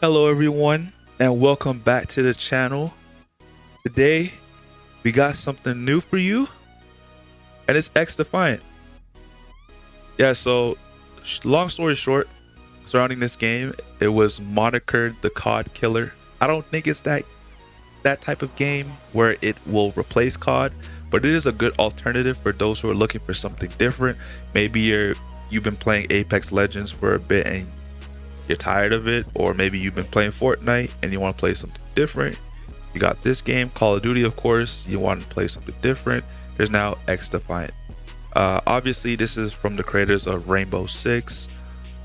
Hello, everyone, and welcome back to the channel. Today, we got something new for you, and it's XDefiant. Yeah, so long story short, surrounding this game, it was monikered the COD killer. I don't think it's that type of game where it will replace COD, but it is a good alternative for those who are looking for something different. Maybe you've been playing Apex Legends for a bit and you're tired of it, or maybe you've been playing Fortnite and you want to play something different. You got this game, Call of Duty, of course. You want to play something different. There's now XDefiant. Obviously, this is from the creators of Rainbow Six,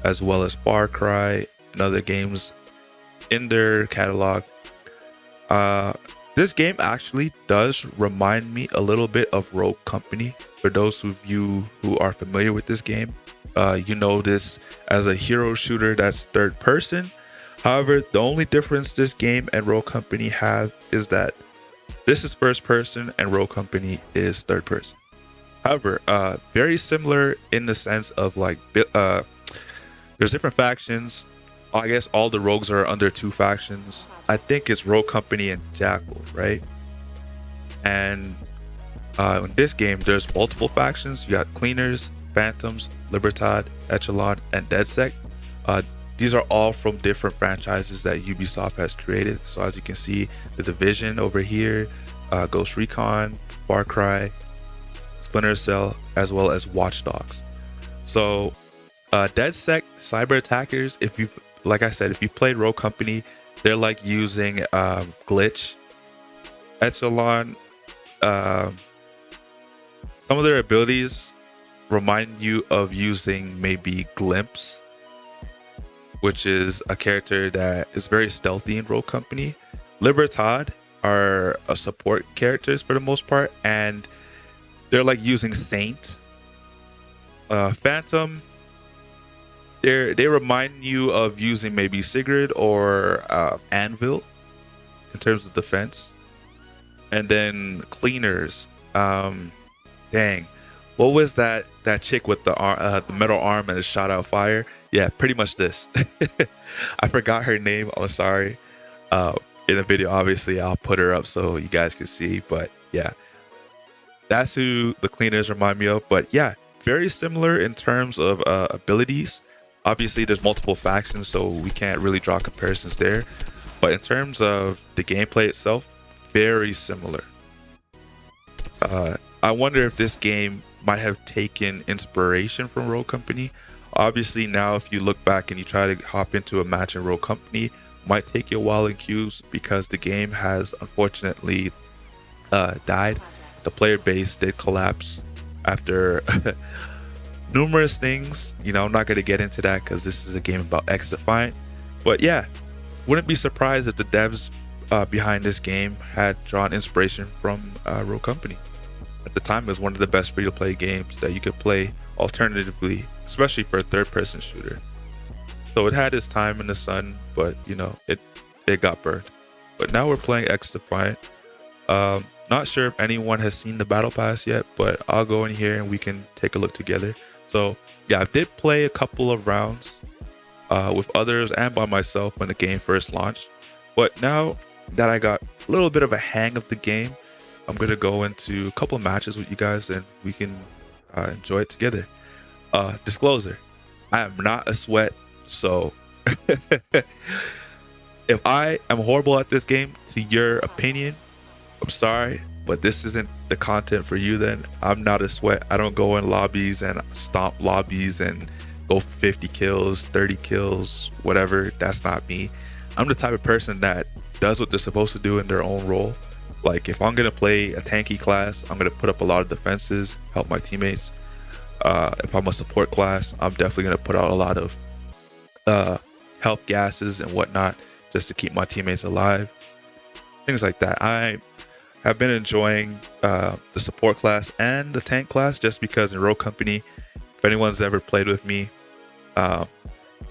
as well as Far Cry and other games in their catalog. This game actually does remind me a little bit of Rogue Company. For those of you who are familiar with this game, you know this as a hero shooter that's third person. However, the only difference this game and Rogue Company have is that this is first person and Rogue Company is third person. However, very similar in the sense of like there's different factions. I guess all the rogues are under two factions. I think it's Rogue Company and Jackal, right? And in this game, there's multiple factions. You got Cleaners, Phantoms, Libertad, Echelon, and DedSec. These are all from different franchises that Ubisoft has created. So as you can see, the Division over here, Ghost Recon, Far Cry, Splinter Cell, as well as Watch Dogs. So DedSec cyber attackers, like I said, if you played Rogue Company, they're like using glitch. Echelon, some of their abilities remind you of using maybe Glimpse, which is a character that is very stealthy in Rogue Company. Libertad are a support characters for the most part, and they're like using Saint. Phantom, they remind you of using maybe Sigrid or Anvil in terms of defense. And then Cleaners, dang, what was that chick with the metal arm and it shot out fire? Yeah, pretty much this. I forgot her name. I'm sorry. In the video, obviously, I'll put her up so you guys can see. But yeah, that's who the Cleaners remind me of. But yeah, very similar in terms of abilities. Obviously, there's multiple factions, so we can't really draw comparisons there. But in terms of the gameplay itself, very similar. I wonder if this game might have taken inspiration from Rogue Company. Obviously, now if you look back and you try to hop into a match in Rogue Company, might take you a while in queues because the game has unfortunately died. The player base did collapse after numerous things. You know, I'm not going to get into that because this is a game about XDefiant. But yeah, wouldn't be surprised if the devs behind this game had drawn inspiration from Rogue Company. At the time, it was one of the best free-to-play games that you could play alternatively, especially for a third-person shooter. So it had its time in the sun, but you know, it got burned. But now we're playing XDefiant. Not sure if anyone has seen the battle pass yet, but I'll go in here and we can take a look together. So yeah, I did play a couple of rounds with others and by myself when the game first launched. But now that I got a little bit of a hang of the game, I'm gonna go into a couple of matches with you guys and we can enjoy it together. Disclosure, I am not a sweat, so if I am horrible at this game, to your opinion, I'm sorry, but this isn't the content for you then. I'm not a sweat. I don't go in lobbies and stomp lobbies and go for 50 kills, 30 kills, whatever. That's not me. I'm the type of person that does what they're supposed to do in their own role. Like if I'm gonna play a tanky class, I'm gonna put up a lot of defenses, help my teammates. If I'm a support class, I'm definitely gonna put out a lot of health gases and whatnot just to keep my teammates alive. Things like that. I have been enjoying the support class and the tank class just because in Rogue Company, if anyone's ever played with me,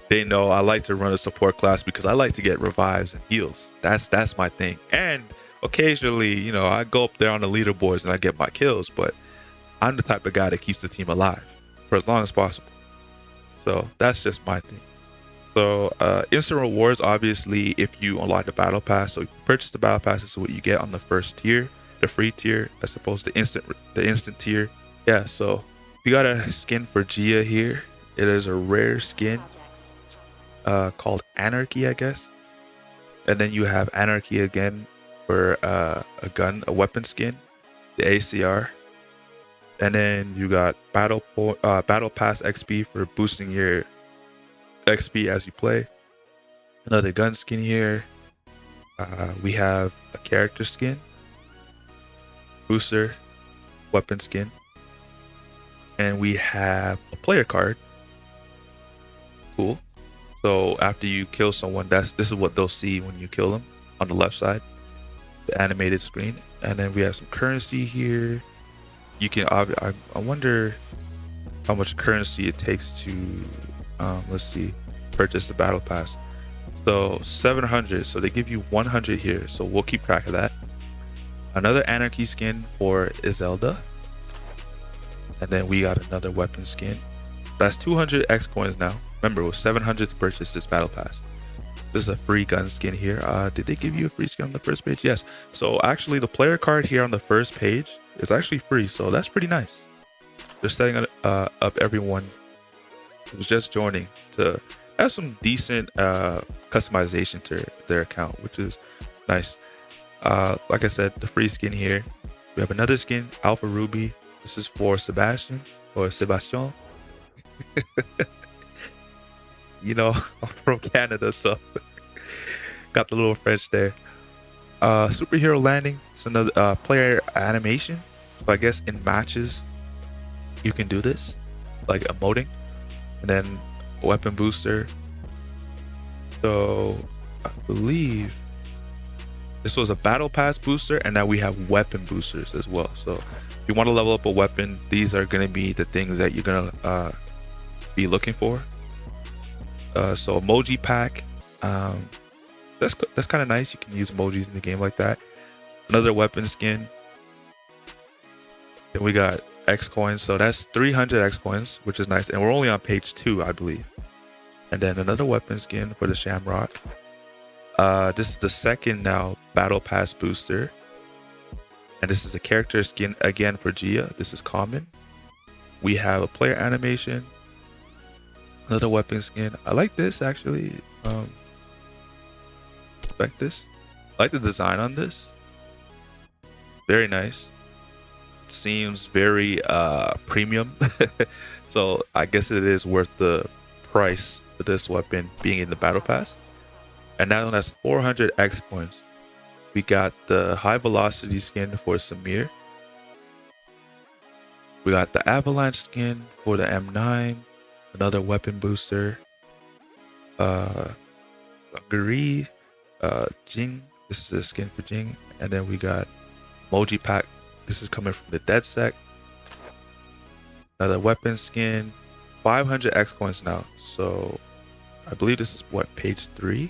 they know I like to run a support class because I like to get revives and heals. That's my thing. And occasionally, you know, I go up there on the leaderboards and I get my kills, but I'm the type of guy that keeps the team alive for as long as possible. So that's just my thing. So instant rewards, obviously, if you unlock the battle pass. So you purchase the battle pass, this is what you get on the first tier, the free tier, as opposed to the instant tier. Yeah, so we got a skin for Gia here. It is a rare skin called Anarchy, I guess. And then you have Anarchy again for a weapon skin, the ACR. And then you got Battle Pass XP for boosting your XP as you play. Another gun skin here. We have a character skin, booster, weapon skin, and we have a player card. Cool. So after you kill someone, this is what they'll see when you kill them on the left side, the animated screen. And then we have some currency here. You can I wonder how much currency it takes to let's see, purchase the battle pass. So 700, so they give you 100 here, so we'll keep track of that. Another Anarchy skin for Izelda, and then we got another weapon skin. That's 200 X coins now. Remember, it was 700 to purchase this battle pass. This is a free gun skin here. Did they give you a free skin on the first page? Yes. So actually the player card here on the first page is actually free, so that's pretty nice. They're setting up everyone who's just joining to have some decent customization to their account, which is nice. Like I said, the free skin here. We have another skin, Alpha Ruby. This is for Sebastian. You know, I'm from Canada, so got the little French there. Superhero landing. It's another player animation. So I guess in matches you can do this, like emoting. And then weapon booster. So I believe this was a battle pass booster, and now we have weapon boosters as well. So if you want to level up a weapon, these are going to be the things that you're going to be looking for. So emoji pack, that's kind of nice. You can use emojis in the game like that. Another weapon skin. Then we got X coins, so that's 300 X coins, which is nice, and we're only on page 2, I believe. And then another weapon skin for the Shamrock. This is the second now battle pass booster, and this is a character skin again for Gia. This is common. We have a player animation, another weapon skin. I like this actually. Expect this. I like the design on this. Very nice. Seems very premium. So I guess it is worth the price for this weapon being in the battle pass. And now that's 400 X points. We got the high velocity skin for Samir. We got the avalanche skin for the M9. Another weapon booster. Guri, Jing. This is a skin for Jing. And then we got emoji pack. This is coming from the Dead Sec. Another weapon skin. 500 X coins now. So I believe this is what, page 3?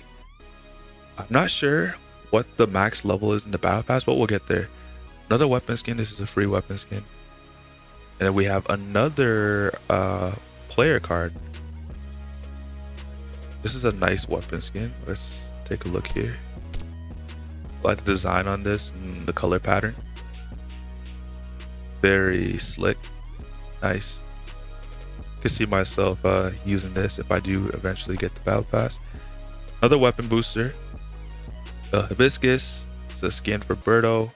I'm not sure what the max level is in the battle pass, but we'll get there. Another weapon skin. This is a free weapon skin. And then we have another player card. This is a nice weapon skin. Let's take a look here. I like the design on this and the color pattern. Very slick. Nice. I can see myself using this if I do eventually get the battle pass. Another weapon booster. Hibiscus. It's a skin for Birdo.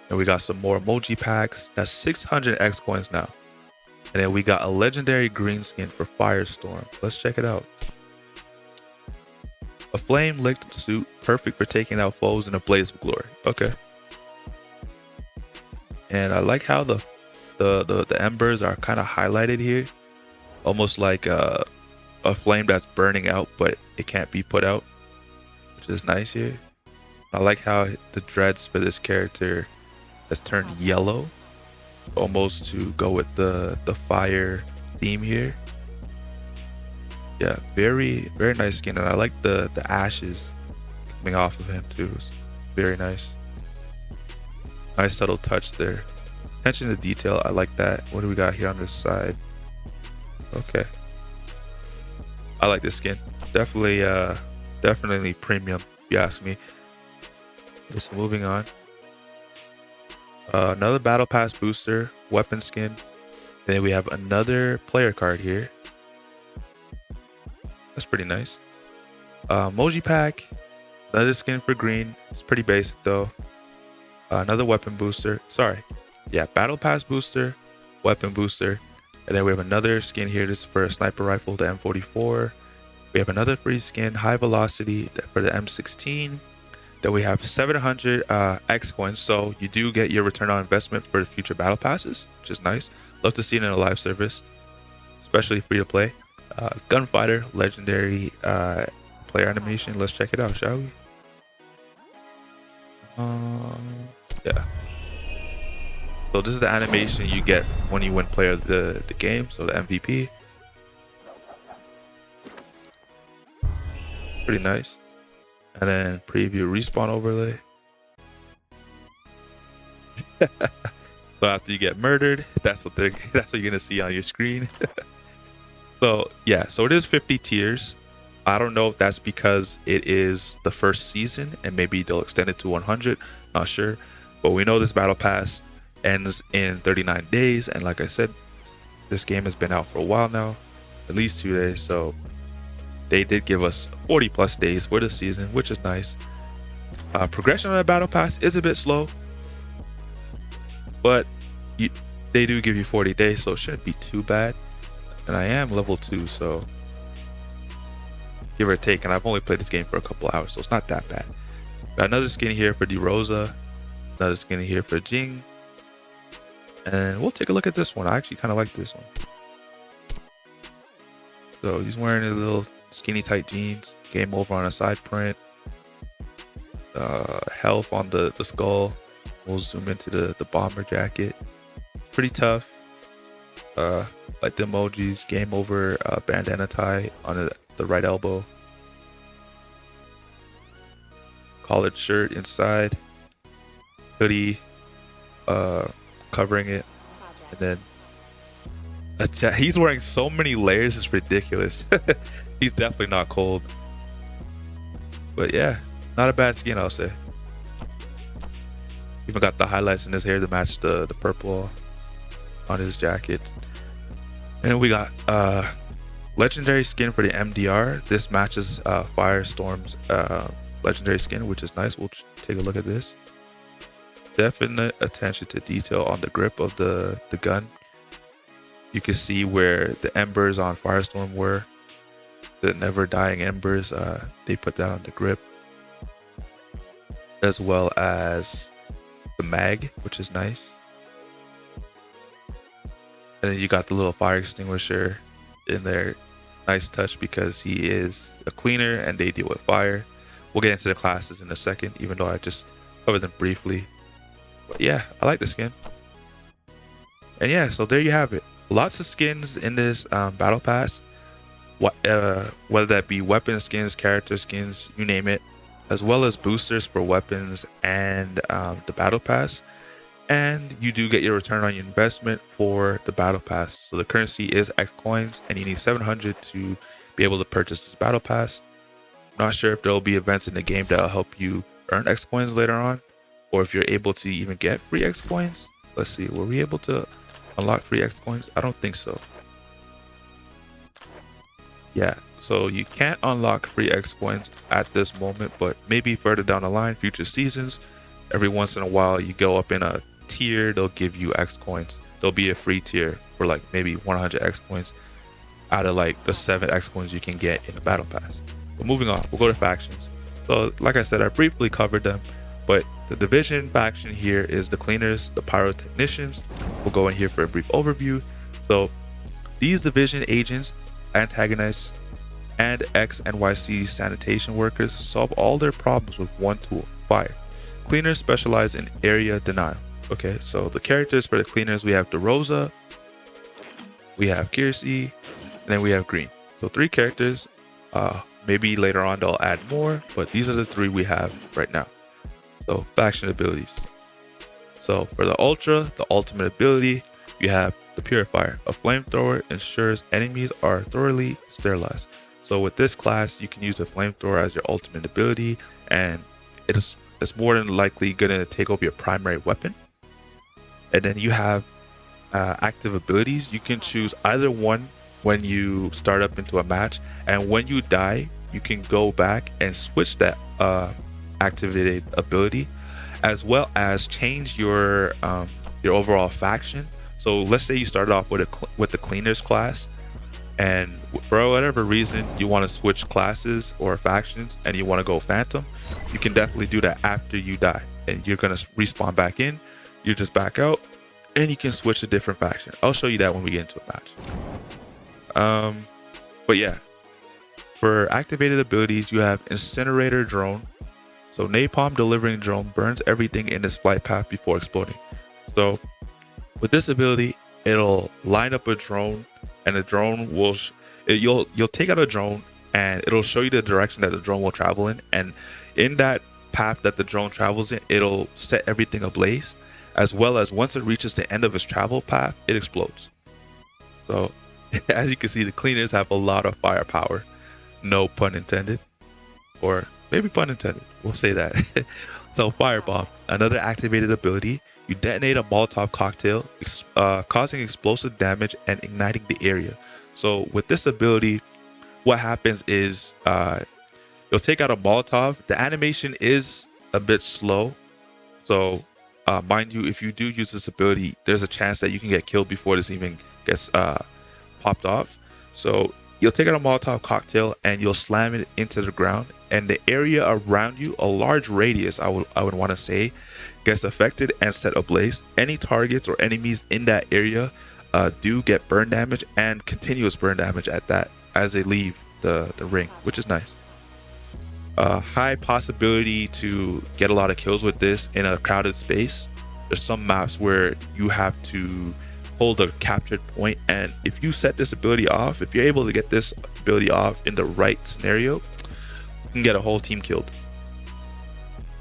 And we got some more emoji packs. That's 600 X coins now. And then we got a legendary green skin for Firestorm. Let's check it out. A flame licked suit, perfect for taking out foes in a blaze of glory. Okay. And I like how the embers are kind of highlighted here, almost like a flame that's burning out, but it can't be put out, which is nice here. I like how the dreads for this character has turned yellow, almost to go with the fire theme here. Yeah, very nice skin, and I like the ashes coming off of him too. It's very nice. Nice subtle touch there. Attention to detail, I like that. What do we got here on this side? Okay. I like this skin. Definitely premium, if you ask me. Okay, so moving on. Another battle pass booster, weapon skin. Then we have another player card here. That's pretty nice. Emoji pack, another skin for green. It's pretty basic though. Another weapon booster. Sorry. Yeah, battle pass booster, weapon booster. And then we have another skin here. This is for a sniper rifle, the M44. We have another free skin, high velocity for the M16. Then we have 700 X coins. So you do get your return on investment for the future battle passes, which is nice. Love to see it in a live service, especially free to play. Gunfighter, legendary player animation. Let's check it out, shall we? Yeah. So this is the animation you get when you win player of the game. So the MVP. Pretty nice. And then preview respawn overlay. So after you get murdered, that's what you're gonna see on your screen. So yeah, so it is 50 tiers. I don't know if that's because it is the first season and maybe they'll extend it to 100. Not sure, but we know this battle pass ends in 39 days, and like I said, this game has been out for a while now, at least 2 days. So they did give us 40 plus days for the season, which is nice. Progression on the battle pass is a bit slow, but they do give you 40 days, so it shouldn't be too bad. And I am level 2, so give or take, and I've only played this game for a couple hours, so it's not that bad. Got another skin here for DeRosa, another skin here for Jing, and we'll take a look at this one. I actually kind of like this one. So he's wearing a little skinny tight jeans, game over on a side print, health on the skull. We'll zoom into the bomber jacket. Pretty tough. Like the emojis, game over, bandana tie on the right elbow. Collared shirt inside, hoodie covering it, and then he's wearing so many layers, it's ridiculous. He's definitely not cold, but yeah, not a bad skin, I'll say. Even got the highlights in his hair to match the purple on his jacket. And we got legendary skin for the MDR. This matches Firestorm's legendary skin, which is nice. We'll take a look at this. Definite attention to detail on the grip of the gun. You can see where the embers on Firestorm were, the never dying embers. They put that on the grip, as well as the mag, which is nice. And then you got the little fire extinguisher in there. Nice touch because he is a cleaner and they deal with fire. We'll get into the classes in a second, even though I just covered them briefly. But yeah, I like the skin. And yeah, so there you have it. Lots of skins in this battle pass. Whether that be weapon skins, character skins, you name it. As well as boosters for weapons and the battle pass. And you do get your return on your investment for the battle pass. So the currency is X coins, and you need 700 to be able to purchase this battle pass. Not sure if there will be events in the game that will help you earn X coins later on, or if you're able to even get free X coins. Let's see, were we able to unlock free X coins? I don't think so. Yeah, so you can't unlock free X coins at this moment, but maybe further down the line, future seasons, every once in a while you go up in a tier, they'll give you X coins. There'll be a free tier for like maybe 100 X coins out of like the 7 X coins you can get in the battle pass. But moving on, we'll go to factions. So like I said, I briefly covered them, but the division faction here is the cleaners, the pyrotechnicians. We'll go in here for a brief overview. So these division agents, antagonists, and XNYC sanitation workers solve all their problems with one tool: fire. Cleaners specialize in area denial. Okay, so the characters for the cleaners, we have DeRosa, we have Kiersey, and then we have Green. So 3 characters. Maybe later on they'll add more, but these are the 3 we have right now. So faction abilities. So for the Ultra, the ultimate ability, you have the Purifier. A flamethrower ensures enemies are thoroughly sterilized. So with this class, you can use a flamethrower as your ultimate ability, and it's more than likely gonna take over your primary weapon. And then you have active abilities. You can choose either one when you start up into a match, and when you die, you can go back and switch that activated ability, as well as change your overall faction. So let's say you started off with the cleaners class, and for whatever reason you want to switch classes or factions and you want to go phantom, you can definitely do that after you die, and you're going to respawn back in, you just back out, and you can switch to different faction. I'll show you that when we get into a match. But yeah, for activated abilities, you have incinerator drone. So napalm delivering drone burns everything in its flight path before exploding. So with this ability, it'll line up a drone, and the drone will you'll take out a drone, and it'll show you the direction that the drone will travel in, and in that path that the drone travels in, it'll set everything ablaze, as well as once it reaches the end of its travel path, it explodes. So as you can see, the cleaners have a lot of firepower, no pun intended, or maybe pun intended, we'll say that. So firebomb, another activated ability. You detonate a Molotov cocktail, causing explosive damage and igniting the area. So with this ability, what happens is you'll take out a Molotov. The animation is a bit slow. So mind you, if you do use this ability, there's a chance that you can get killed before this even gets popped off. So you'll take out a Molotov cocktail and you'll slam it into the ground, and the area around you, a large radius, I would want to say, gets affected and set ablaze. Any targets or enemies in that area do get burn damage and continuous burn damage at that as they leave the ring, which is nice. High possibility to get a lot of kills with this in a crowded space. There's some maps where you have to hold a captured point, and if you set this ability off, if you're able to get this ability off in the right scenario, you can get a whole team killed.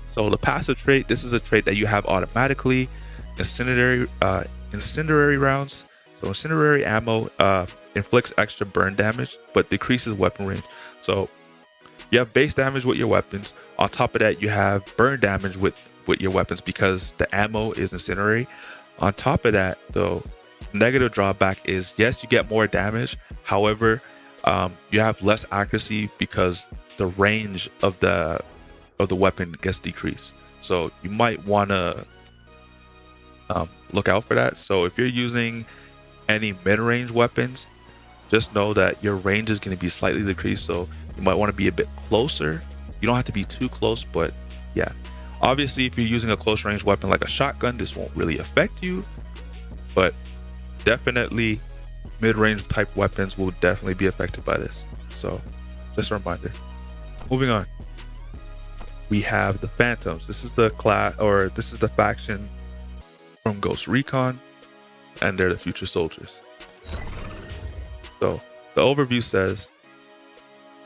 So the passive trait, this is a trait that you have automatically. Incendiary rounds. So incendiary ammo inflicts extra burn damage but decreases weapon range. So you have base damage with your weapons. On top of that, you have burn damage with your weapons because the ammo is incendiary. On top of that, though, negative drawback is, yes, you get more damage. However, you have less accuracy because the range of the weapon gets decreased. So you might want to look out for that. So if you're using any mid-range weapons, just know that your range is going to be slightly decreased. So you might want to be a bit closer. You don't have to be too close, but yeah. Obviously, if you're using a close range weapon like a shotgun, this won't really affect you, but definitely mid-range type weapons will definitely be affected by this. So just a reminder. Moving on, we have the Phantoms. This is the class, or this is the faction from Ghost Recon, and they're the future soldiers. So the overview says,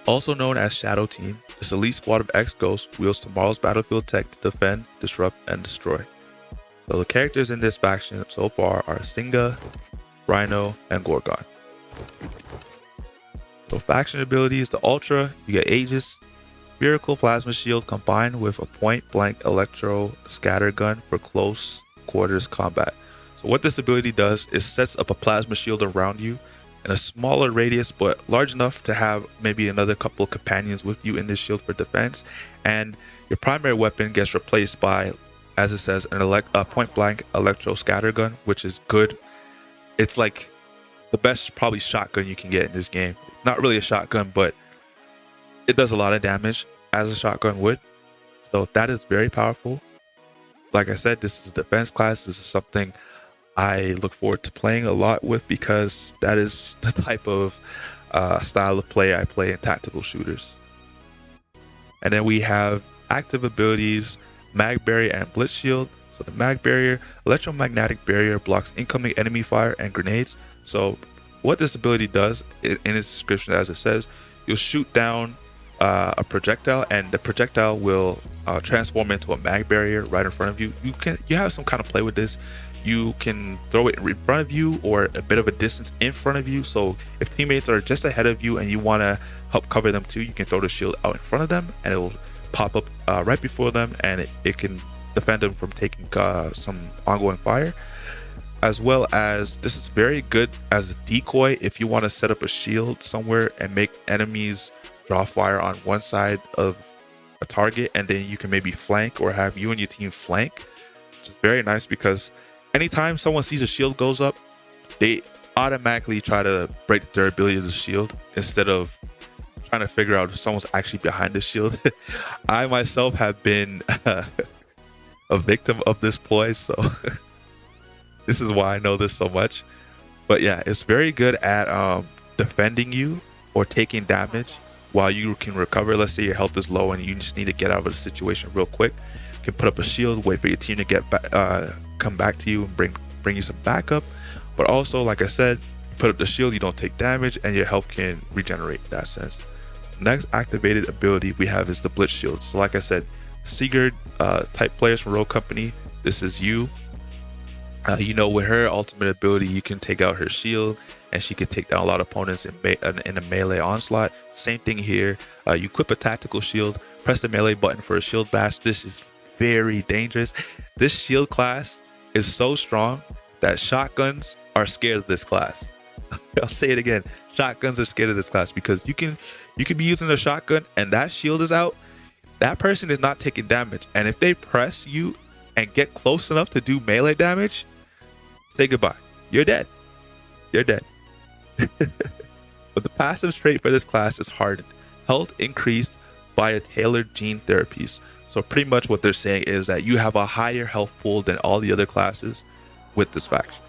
also known as Shadow Team, this elite squad of ex-ghosts wields tomorrow's battlefield tech to defend, disrupt, and destroy. So the characters in this faction so far are Singa, Rhino, and Gorgon. So faction abilities, the Ultra, you get Aegis, spherical plasma shield combined with a point-blank electro scatter gun for close quarters combat. So what this ability does is sets up a plasma shield around you in a smaller radius, but large enough to have maybe another couple of companions with you in this shield for defense, and your primary weapon gets replaced by, as it says, a point-blank electro scatter gun, which is good. It's like the best probably shotgun you can get in this game. It's not really a shotgun, but it does a lot of damage as a shotgun would. So that is very powerful. Like I said, this is a defense class. This is something I look forward to playing a lot with because that is the type of style of play I play in tactical shooters. And then we have active abilities, Mag Barrier and Blitz Shield. So the Mag Barrier, electromagnetic barrier, blocks incoming enemy fire and grenades. So what this ability does, in its description as it says, you'll shoot down a projectile, and the projectile will transform into a Mag Barrier right in front of you. You have some kind of play with this. you can throw it in front of you or a bit of a distance in front of you. So if teammates are just ahead of you and you want to help cover them too, you can throw the shield out in front of them and it will pop up right before them, and it can defend them from taking some ongoing fire. As well as, this is very good as a decoy if you want to set up a shield somewhere and make enemies draw fire on one side of a target, and then you can maybe flank or have you and your team flank, which is very nice because anytime someone sees a shield goes up, they automatically try to break the durability of the shield instead of trying to figure out if someone's actually behind the shield. I myself have been a victim of this ploy, so this is why I know this so much. But yeah, it's very good at defending you or taking damage while you can recover. Let's say your health is low and you just need to get out of the situation real quick. You can put up a shield, wait for your team to get back, come back to you and bring you some backup. But also, like I said, put up the shield, you don't take damage, and your health can regenerate in that sense. Next activated ability we have is the Blitz Shield. So like I said, Sigurd type players from Rogue Company, this is you. You know, with her ultimate ability, you can take out her shield and she can take down a lot of opponents in a melee onslaught. Same thing here. You equip a tactical shield, press the melee button for a shield bash. This is very dangerous. This shield class is so strong that shotguns are scared of this class. I'll say it again. Shotguns are scared of this class because you can be using a shotgun and that shield is out. That person is not taking damage. And if they press you and get close enough to do melee damage, say goodbye. You're dead. You're dead. But the passive trait for this class is hardened. Health increased via tailored gene therapies. So pretty much what they're saying is that you have a higher health pool than all the other classes with this faction.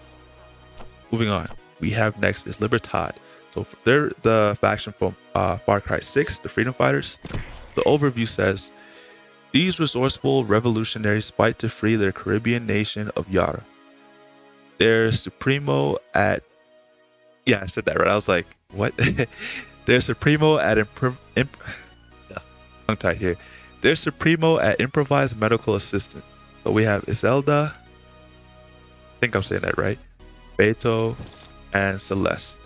Moving on, we have next is Libertad. So they're the faction from Far Cry 6, the Freedom Fighters. The overview says, these resourceful revolutionaries fight to free their Caribbean nation of Yara. They're supremo at... Yeah, I said that right. I was like, what? They're supremo at... tongue-tied here. They're supremo at improvised medical assistant. So we have Iselda, I think I'm saying that right, Beto, and Celeste.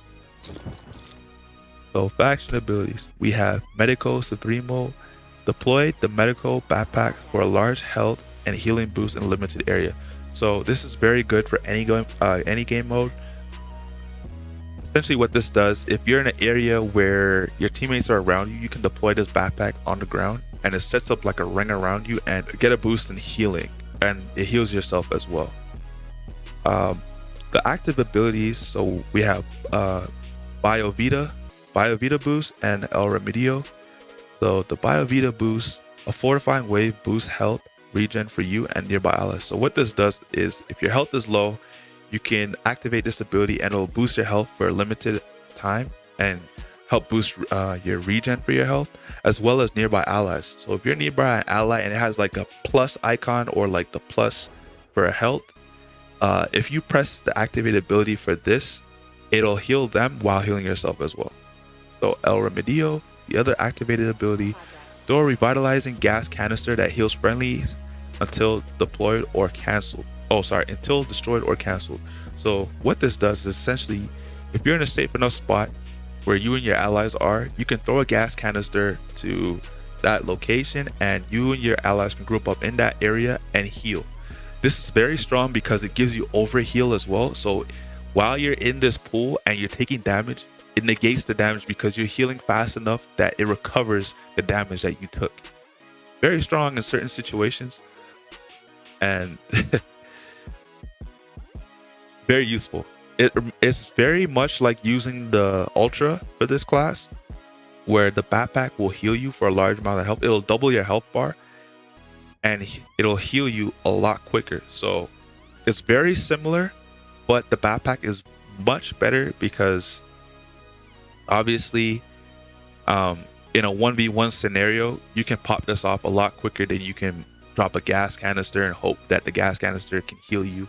So faction abilities, we have Medico Supremo. Deploy the Medico backpack for a large health and healing boost in a limited area. So this is very good for any game mode. Essentially what this does, if you're in an area where your teammates are around you, you can deploy this backpack on the ground and it sets up like a ring around you and get a boost in healing, and it heals yourself as well. The active abilities, so we have Biovita boost, and El Remedio. So the Biovita boost, a fortifying wave boosts health regen for you and nearby allies. So what this does is, if your health is low, you can activate this ability and it'll boost your health for a limited time and help boost your regen for your health, as well as nearby allies. So if you're nearby an ally and it has like a plus icon or like the plus for a health, if you press the activated ability for this, it'll heal them while healing yourself as well. So El Remedio, the other activated ability, throw a revitalizing gas canister that heals friendlies until deployed or canceled. Until destroyed or canceled. So what this does is essentially, if you're in a safe enough spot where you and your allies are, you can throw a gas canister to that location and you and your allies can group up in that area and heal. This is very strong because it gives you overheal as well. So while you're in this pool and you're taking damage, it negates the damage because you're healing fast enough that it recovers the damage that you took. Very strong in certain situations and very useful. It's very much like using the Ultra for this class, where the backpack will heal you for a large amount of health. It'll double your health bar and it'll heal you a lot quicker. So it's very similar, but the backpack is much better because obviously in a 1v1 scenario, you can pop this off a lot quicker than you can drop a gas canister and hope that the gas canister can heal you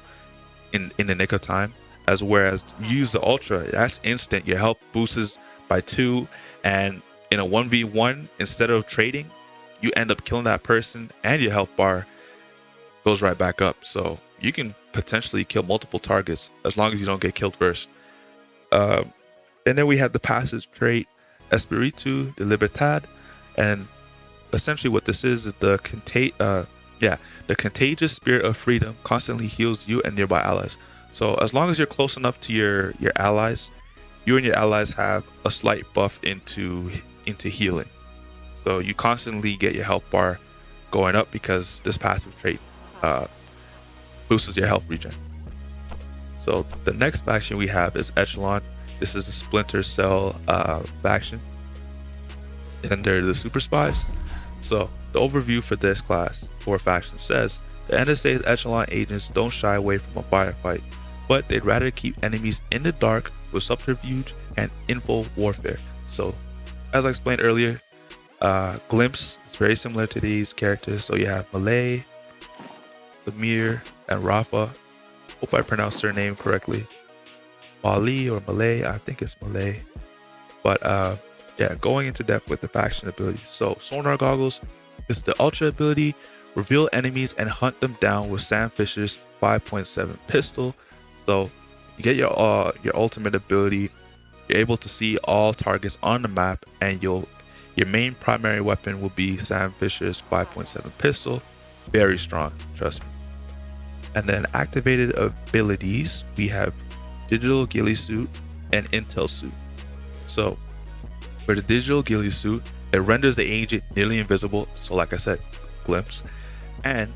in the nick of time. As whereas you use the Ultra, that's instant. Your health boosts by 2, and in a 1v1, instead of trading, you end up killing that person and your health bar goes right back up. So you can potentially kill multiple targets as long as you don't get killed first. And then we have the passive trait Espiritu de Libertad, and essentially what this is the contagious spirit of freedom constantly heals you and nearby allies. So as long as you're close enough to your allies, you and your allies have a slight buff into healing. So you constantly get your health bar going up because this passive trait boosts your health regen. So the next faction we have is Echelon. This is the Splinter Cell faction, and they're the super spies. So the overview for this class or faction says the NSA's Echelon agents don't shy away from a firefight, but they'd rather keep enemies in the dark with subterfuge and info warfare. So as I explained earlier, Glimpse is very similar to these characters. So you have Malay, Samir, and Rafa. Hope I pronounced their name correctly. Mali or Malay, I think it's Malay. But yeah, going into depth with the faction ability. So Sonar Goggles is the ultra ability. Reveal enemies and hunt them down with Sam Fisher's 5.7 pistol. So you get your ultimate ability. You're able to see all targets on the map, and your main primary weapon will be Sam Fisher's 5.7 pistol. Very strong, trust me. And then activated abilities, we have Digital Ghillie Suit and Intel Suit. So for the Digital Ghillie Suit, it renders the agent nearly invisible. So like I said, glimpse. And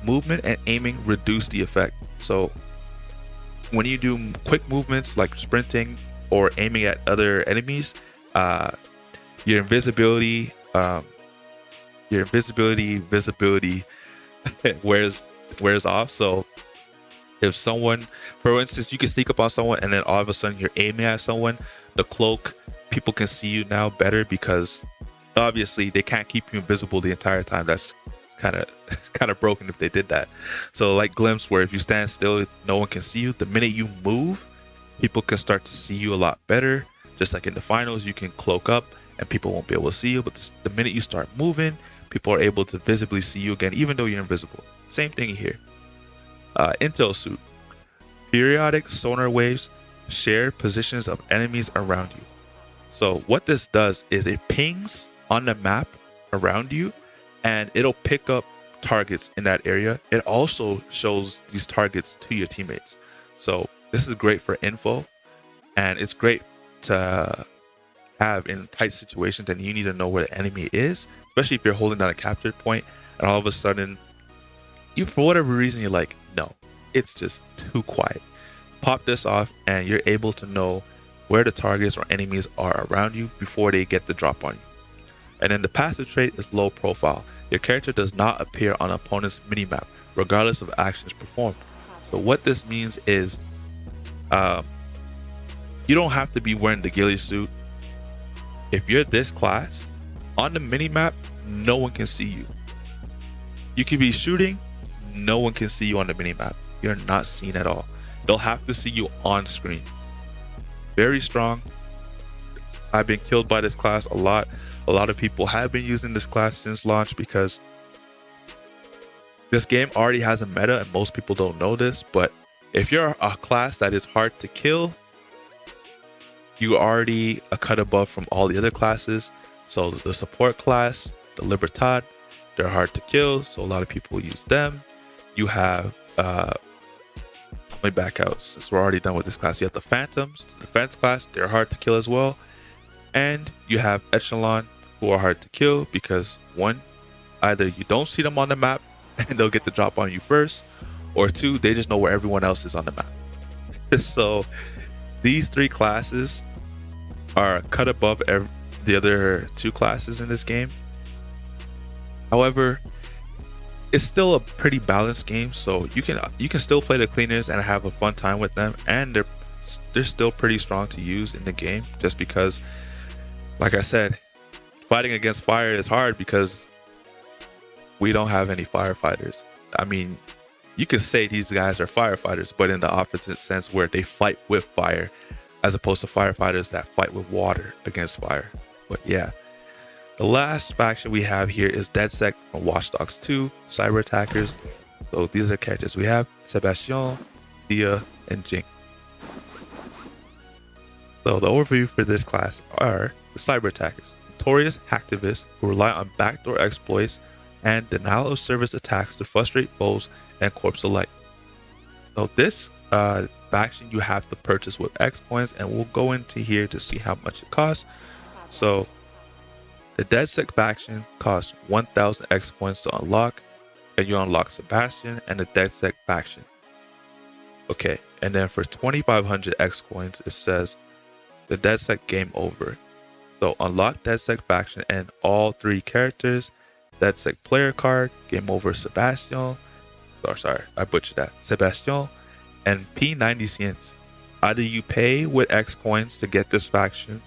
movement and aiming reduce the effect. So when you do quick movements like sprinting or aiming at other enemies, your visibility wears off. So if someone, for instance, you can sneak up on someone and then all of a sudden you're aiming at someone, the cloak, people can see you now better because obviously they can't keep you invisible the entire time. That's kind of broken if they did that. So like Glimpse, where if you stand still, no one can see you. The minute you move, people can start to see you a lot better. Just like in the finals, you can cloak up and people won't be able to see you. But the minute you start moving, people are able to visibly see you again, even though you're invisible. Same thing here. Intel Suit. Periodic sonar waves share positions of enemies around you. So what this does is it pings on the map around you, and it'll pick up targets in that area. It also shows these targets to your teammates. So this is great for info, and it's great to have in tight situations and you need to know where the enemy is, especially if you're holding down a captured point and all of a sudden you, for whatever reason, you're like, no, it's just too quiet. Pop this off and you're able to know where the targets or enemies are around you before they get the drop on you. And then the passive trait is low profile. Your character does not appear on an opponent's minimap, regardless of actions performed. So what this means is you don't have to be wearing the ghillie suit. If you're this class, on the minimap, no one can see you. You could be shooting, no one can see you on the minimap. You're not seen at all. They'll have to see you on screen. Very strong. I've been killed by this class a lot. A lot of people have been using this class since launch because this game already has a meta and most people don't know this. But if you're a class that is hard to kill, you already a cut above from all the other classes. So the support class, the Libertad, they're hard to kill, so a lot of people use them. You have let me back out since we're already done with this class. You have the Phantoms, the defense class, they're hard to kill as well. And you have Echelon, who are hard to kill because one, either you don't see them on the map and they'll get the drop on you first, or two, they just know where everyone else is on the map. So these three classes are cut above the other two classes in this game. However, it's still a pretty balanced game, so you can still play the cleaners and have a fun time with them, and they're still pretty strong to use in the game, just because, like I said, fighting against fire is hard because we don't have any firefighters. I mean, you can say these guys are firefighters, but in the opposite sense where they fight with fire as opposed to firefighters that fight with water against fire. But yeah, the last faction we have here is DedSec from Watch Dogs 2, cyber attackers. So these are characters we have: Sebastian, Dia, and Jing. So the overview for this class are the cyber attackers, notorious hacktivists who rely on backdoor exploits and denial of service attacks to frustrate foes and corps alike. So this faction you have to purchase with X coins, and we'll go into here to see how much it costs. So the DedSec faction costs 1,000 X coins to unlock, and you unlock Sebastian and the DedSec faction. Okay, and then for 2,500 X coins, it says the DedSec game over. So unlock DedSec faction and all 3 characters. DedSec player card, game over Sebastian. Sorry, I butchered that. Sebastian and P90 cents. Either you pay with X coins to get this faction,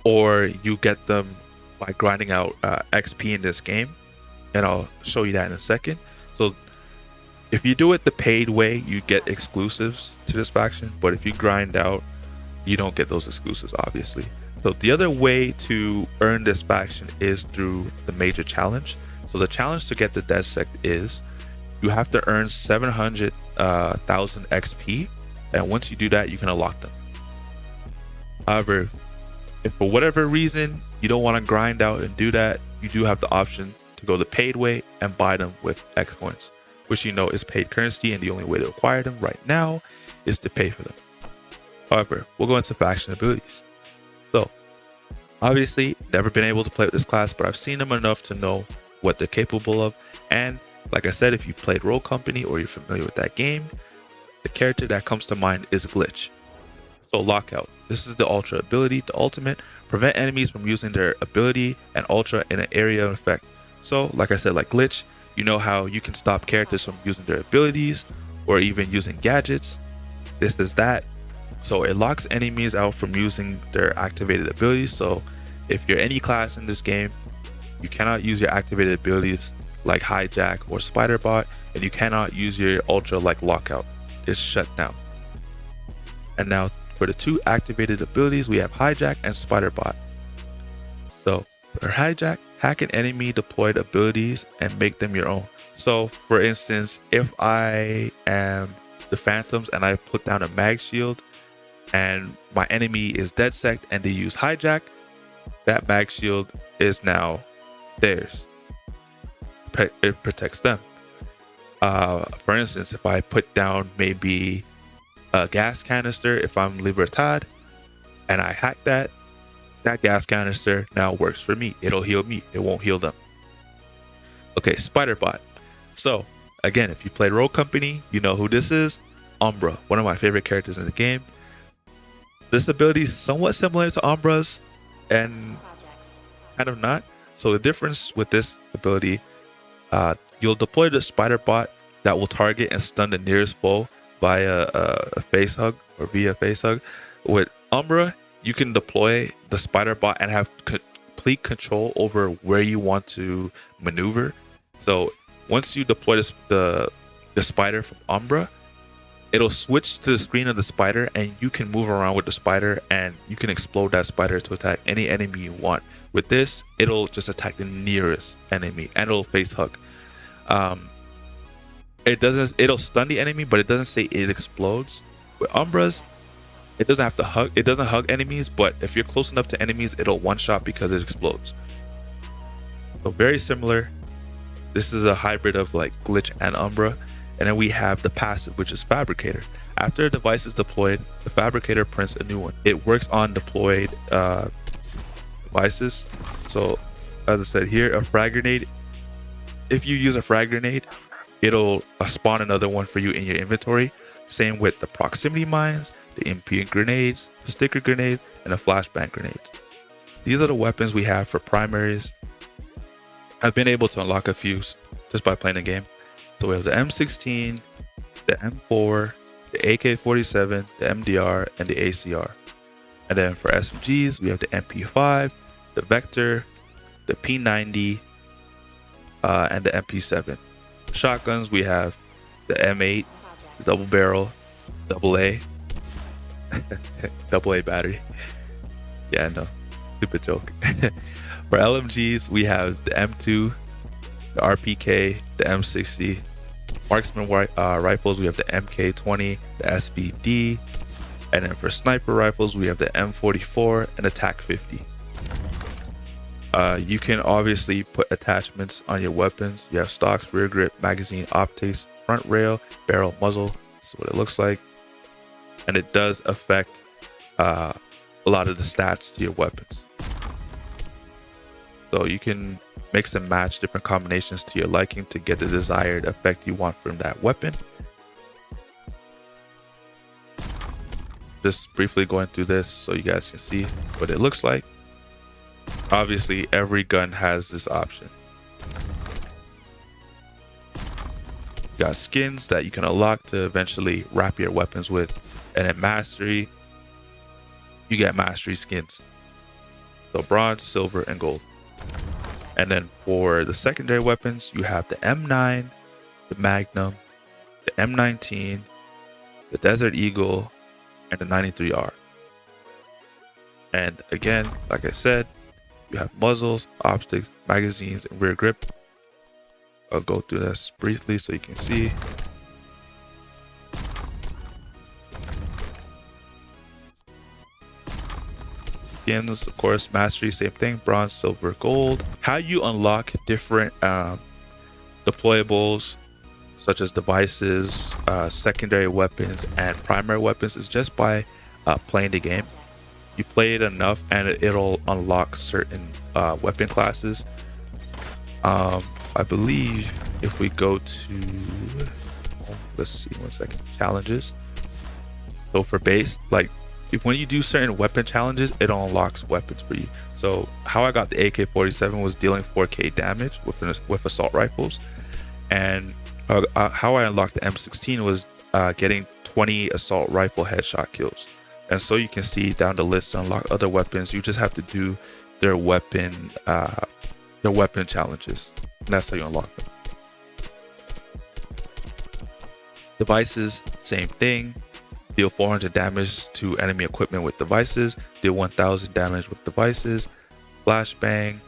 or you get them by grinding out XP in this game, and I'll show you that in a second. So if you do it the paid way, you get exclusives to this faction, but if you grind out, you don't get those exclusives, obviously. So the other way to earn this faction is through the major challenge. So the challenge to get the DedSec is you have to earn 700,000 XP, and once you do that, you can unlock them. However, if for whatever reason you don't want to grind out and do that, you do have the option to go the paid way and buy them with X coins, which you know is paid currency, and the only way to acquire them right now is to pay for them. However, we'll go into faction abilities. So obviously never been able to play with this class, but I've seen them enough to know what they're capable of. And like I said, if you played Rogue Company or you're familiar with that game, the character that comes to mind is Glitch. So Lockout, this is the ultra ability, the ultimate, prevent enemies from using their ability and ultra in an area of effect. So like I said, like Glitch, you know how you can stop characters from using their abilities or even using gadgets. This is that. So it locks enemies out from using their activated abilities. So if you're any class in this game, you cannot use your activated abilities like Hijack or Spiderbot, and you cannot use your ultra like Lockout. It's shut down. And now for the 2 activated abilities, we have Hijack and Spiderbot. So for Hijack, hack an enemy deployed abilities and make them your own. So for instance, if I am the Phantoms and I put down a mag shield and my enemy is DedSec and they use Hijack, that mag shield is now theirs. It protects them. For instance, if I put down maybe a gas canister, if I'm Libertad and I hack that gas canister now works for me. It'll heal me. It won't heal them. Okay, Spiderbot. So again, if you played Rogue Company, you know who this is. Umbra, one of my favorite characters in the game. This ability is somewhat similar to Umbra's and kind of not. So the difference with this ability, you'll deploy the Spiderbot that will target and stun the nearest foe via a face hug or via face hug. With Umbra, you can deploy the Spiderbot and have complete control over where you want to maneuver. So once you deploy the spider from Umbra, it'll switch to the screen of the spider, and you can move around with the spider, and you can explode that spider to attack any enemy you want. With this, it'll just attack the nearest enemy, and it'll face hug. It'll stun the enemy, but it doesn't say it explodes. With Umbra's, it doesn't have to hug. It doesn't hug enemies, but if you're close enough to enemies, it'll one shot because it explodes. So very similar. This is a hybrid of like Glitch and Umbra. And then we have the passive, which is Fabricator. After a device is deployed, the Fabricator prints a new one. It works on deployed devices. So as I said here, a frag grenade. If you use a frag grenade, it'll spawn another one for you in your inventory. Same with the proximity mines, the impedance grenades, the sticker grenades, and the flashbang grenades. These are the weapons we have for primaries. I've been able to unlock a few just by playing the game. So we have the M16, the M4, the AK-47, the MDR, and the ACR. And then for SMGs, we have the MP5, the Vector, the P90, and the MP7. Shotguns, we have the M8, the double barrel, double A, double A battery. Yeah, no, stupid joke. For LMGs, we have the M2, the RPK, the M60. Marksman rifles, we have the MK20, the SVD, and then for sniper rifles, we have the M44 and the TAC-50. You can obviously put attachments on your weapons. You have stocks, rear grip, magazine, optics, front rail, barrel, muzzle. This is what it looks like. And it does affect a lot of the stats to your weapons. So you can mix and match different combinations to your liking to get the desired effect you want from that weapon. Just briefly going through this so you guys can see what it looks like. Obviously, every gun has this option. You got skins that you can unlock to eventually wrap your weapons with. And then mastery, you get mastery skins. So bronze, silver, and gold. And then for the secondary weapons, you have the M9, the Magnum, the M19, the Desert Eagle, and the 93R. And again, like I said, you have muzzles, optics, magazines, and rear grip. I'll go through this briefly so you can see. Skins, of course, mastery, same thing, bronze, silver, gold. How you unlock different deployables such as devices, secondary weapons, and primary weapons is just by playing the game. You play it enough and it'll unlock certain weapon classes. I believe if we go to, let's see, 1 second, challenges. So for base, like when you do certain weapon challenges, it unlocks weapons for you. So how I got the AK-47 was dealing 4K damage with assault rifles, and how I unlocked the M16 was getting 20 assault rifle headshot kills. And so you can see down the list to unlock other weapons, you just have to do their weapon challenges, and that's how you unlock them. Devices, same thing. Deal 400 damage to enemy equipment with devices. Deal 1000 damage with devices. Flashbang.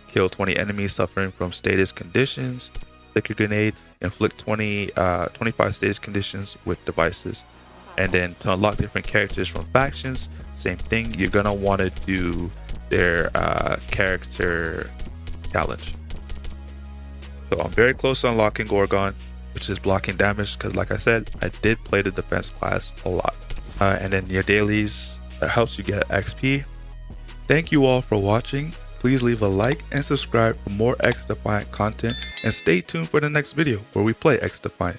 Kill 20 enemies suffering from status conditions. Sticker grenade. Inflict 25 status conditions with devices. And then to unlock different characters from factions, same thing. You're gonna want to do their character challenge. So I'm very close to unlocking Gorgon, which is blocking damage, because like I said, I did play the defense class a lot. And then your dailies, that helps you get XP. Thank you all for watching. Please leave a like and subscribe for more XDefiant content, and stay tuned for the next video where we play XDefiant.